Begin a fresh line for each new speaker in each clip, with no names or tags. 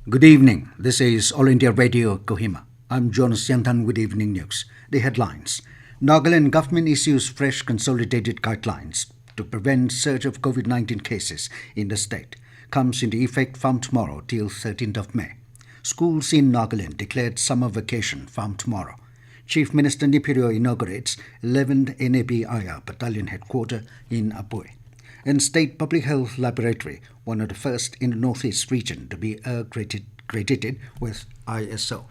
Good evening. This is All India Radio, Kohima. I'm Jonas Yantan with Evening News. The headlines. Nagaland Government issues fresh consolidated guidelines to prevent surge of COVID-19 cases in the state. Comes into effect from tomorrow till 13th of May. Schools in Nagaland declared summer vacation from tomorrow. Chief Minister Neiphiu inaugurates 11th NABIR Battalion Headquarter in Aboi. And State Public Health Laboratory, one of the first in the Northeast region to be accredited with ISO.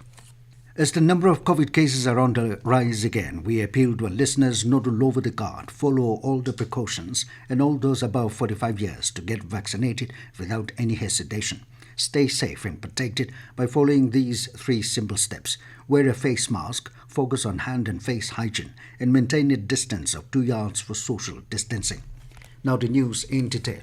As the number of COVID cases are on the rise again, we appeal to our listeners not to lower the guard, follow all the precautions, and all those above 45 years to get vaccinated without any hesitation. Stay safe and protected by following these 3 simple steps. Wear a face mask, focus on hand and face hygiene, and maintain a distance of 2 yards for social distancing. Now the news in detail.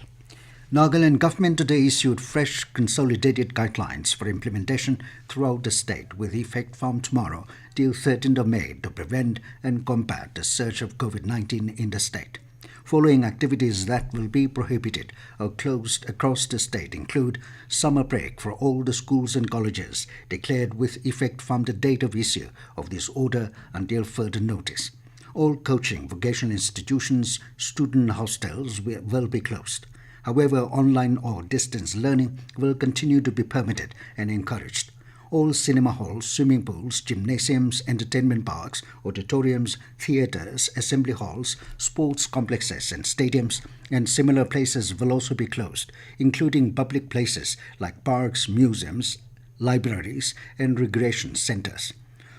Nagaland Government today issued fresh consolidated guidelines for implementation throughout the state with effect from tomorrow till 13th of May to prevent and combat the surge of COVID-19 in the state. Following activities that will be prohibited or closed across the state include summer break for all the schools and colleges declared with effect from the date of issue of this order until further notice. All coaching, vocational institutions, student hostels will be closed. However, online or distance learning will continue to be permitted and encouraged. All cinema halls, swimming pools, gymnasiums, entertainment parks, auditoriums, theatres, assembly halls, sports complexes and stadiums and similar places will also be closed, including public places like parks, museums, libraries and recreation centres.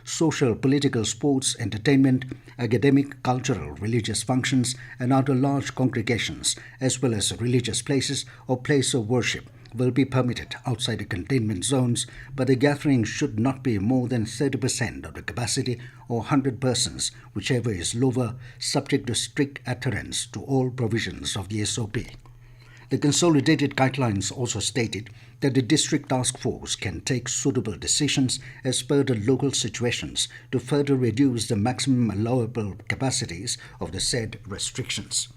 Social, political, sports, entertainment, academic, cultural, religious functions and other large congregations, as well as religious places or place of worship, will be permitted outside the containment zones, but the gathering should not be more than 30% of the capacity or 100 persons, whichever is lower, subject to strict adherence to all provisions of the SOP. The consolidated guidelines also stated that the district task force can take suitable decisions as per the local situations to further reduce the maximum allowable capacities of the said restrictions.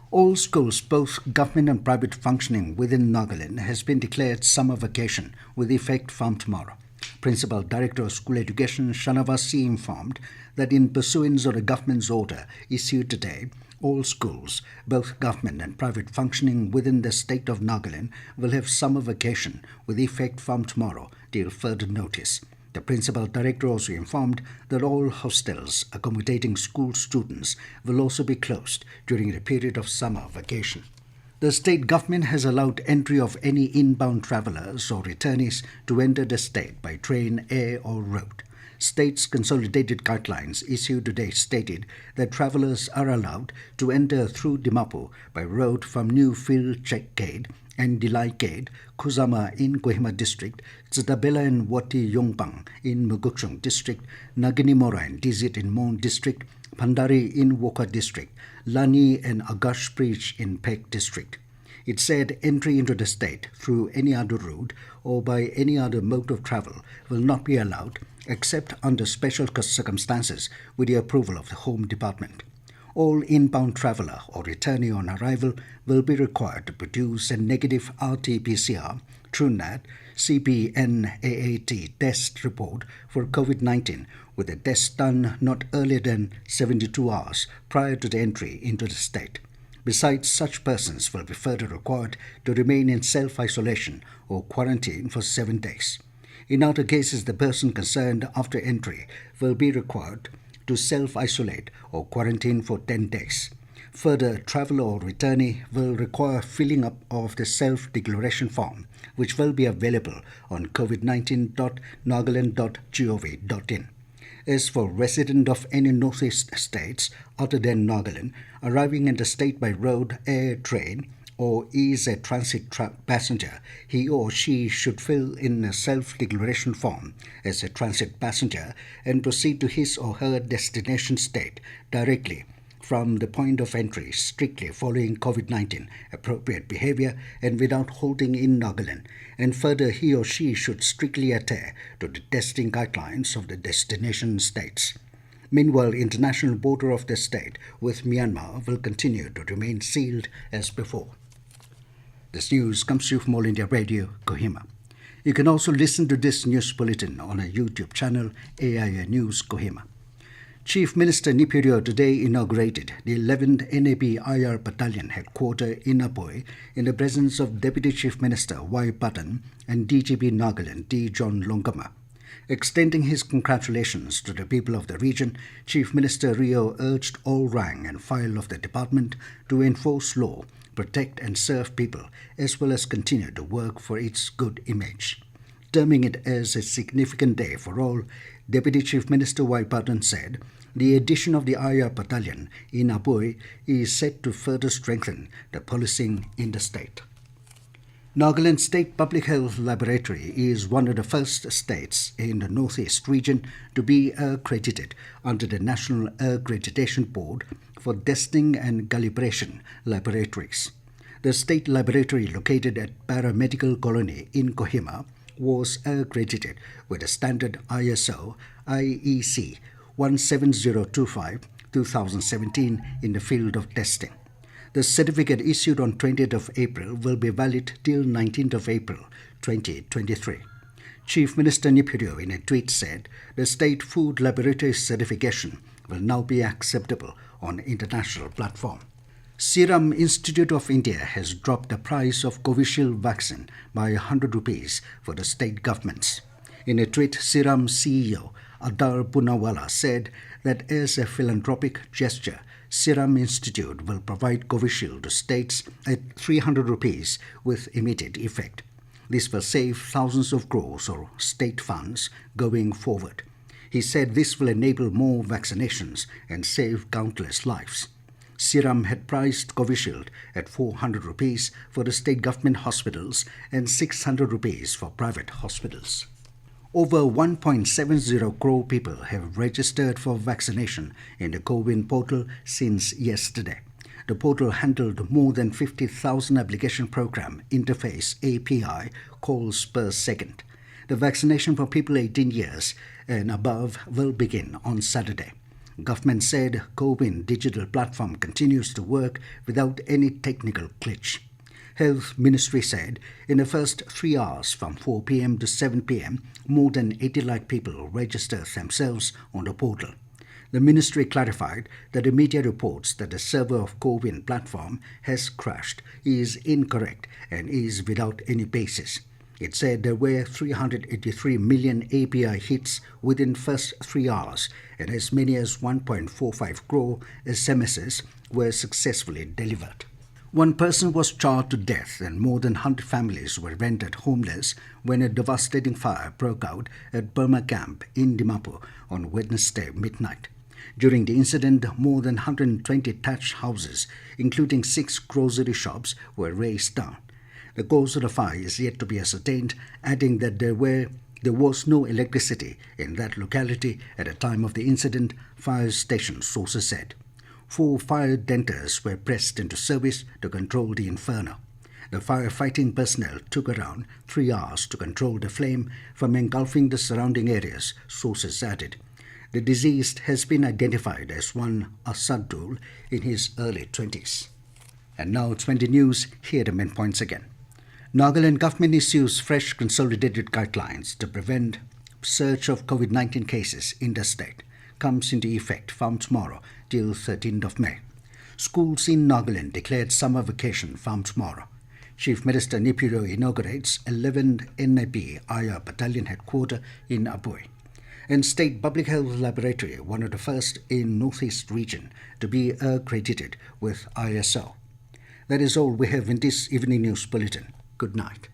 All schools, both government and private functioning within Nagaland, has been declared summer vacation with effect from tomorrow. Principal Director of School Education Shanavasi informed that in pursuance of the government's order issued today, all schools, both government and private functioning within the state of Nagaland, will have summer vacation with effect from tomorrow till further notice. The Principal Director also informed that all hostels accommodating school students will also be closed during the period of summer vacation. The state government has allowed entry of any inbound travellers or returnees to enter the state by train, air or road. State's consolidated guidelines issued today stated that travellers are allowed to enter through Dimapur by road from New Field Check Gate and Dilai Gate, Kusama in Kohima District, Tsitabela and Wati Yongpang in Mugukchung District, Naginimora and Dizit in Mon District, Pandari in Woka District, Lani and Agashprich in Pek District. It said entry into the state through any other route or by any other mode of travel will not be allowed except under special circumstances with the approval of the Home Department. All inbound traveller or returnee on arrival will be required to produce a negative RT-PCR, TrueNAT, CPNAAT test report for COVID-19 with a test done not earlier than 72 hours prior to the entry into the state. Besides, such persons will be further required to remain in self-isolation or quarantine for 7 days. In other cases, the person concerned after entry will be required to self-isolate or quarantine for 10 days. Further, traveller or returnee will require filling up of the self-declaration form, which will be available on covid19.nagaland.gov.in. As for residents of any northeast states other than Nagaland arriving in the state by road, air, train, or is a transit passenger, he or she should fill in a self-declaration form as a transit passenger and proceed to his or her destination state directly from the point of entry, strictly following COVID-19 appropriate behavior and without halting in Nagaland. And further, he or she should strictly adhere to the testing guidelines of the destination states. Meanwhile, international border of the state with Myanmar will continue to remain sealed as before. This news comes to you from All India Radio, Kohima. You can also listen to this news bulletin on our YouTube channel, AIA News Kohima. Chief Minister Neiphiu today inaugurated the 11th NAB-IR Battalion Headquarter in Aboi in the presence of Deputy Chief Minister Y. Bulletin and DGP Nagaland D. John Longama. Extending his congratulations to the people of the region, Chief Minister Rio urged all rank and file of the department to enforce law, protect and serve people, as well as continue to work for its good image. Terming it as a significant day for all, Deputy Chief Minister Y. Bulletin said, the addition of the IR Battalion in Aboi is set to further strengthen the policing in the state. Nagaland State Public Health Laboratory is one of the first states in the Northeast region to be accredited under the National Accreditation Board for testing and calibration laboratories. The state laboratory located at Paramedical Colony in Kohima was accredited with the standard ISO IEC 17025-2017 in the field of testing. The certificate issued on 20th of April will be valid till 19th of April 2023. Chief Minister Neiphiu in a tweet said the State Food Laboratory certification will now be acceptable on international platform. Serum Institute of India has dropped the price of Covishield vaccine by 100 rupees for the state governments. In a tweet, Serum CEO Adar Punawala said that as a philanthropic gesture, Serum Institute will provide Covishield to states at 300 rupees with immediate effect. This will save thousands of crores or state funds going forward. He said this will enable more vaccinations and save countless lives. Serum had priced Covishield at 400 rupees for the state government hospitals and 600 rupees for private hospitals. Over 1.70 crore people have registered for vaccination in the CoWIN portal since yesterday. The portal handled more than 50,000 application program interface API calls per second. The vaccination for people 18 years and above will begin on Saturday. Government said CoWIN digital platform continues to work without any technical glitch. Health Ministry said in the first 3 hours from 4 p.m. to 7 p.m., more than 80 lakh people registered themselves on the portal. The ministry clarified that the media reports that the server of CoWIN platform has crashed is incorrect and is without any basis. It said there were 383 million API hits within first 3 hours and as many as 1.45 crore SMSs were successfully delivered. One person was charged to death and more than 100 families were rendered homeless when a devastating fire broke out at Burma camp in Dimapur on Wednesday midnight. During the incident, more than 120 thatched houses, including 6 grocery shops, were razed down. The cause of the fire is yet to be ascertained, adding that there was no electricity in that locality at the time of the incident, fire station sources said. 4 fire denters were pressed into service to control the inferno. The firefighting personnel took around 3 hours to control the flame from engulfing the surrounding areas, sources added. The deceased has been identified as one Asadul in his early 20s. And now 20 news, here are the main points again. Nagaland Government issues fresh consolidated guidelines to prevent surge of COVID-19 cases in the state. Comes into effect from tomorrow till 13th of May. Schools in Nagaland declared summer vacation from tomorrow. Chief Minister Neiphiu inaugurates 11th NAB-IR Battalion Headquarter in Aboi. And State Public Health Laboratory, one of the first in Northeast region to be accredited with ISO. That is all we have in this evening news bulletin. Good night.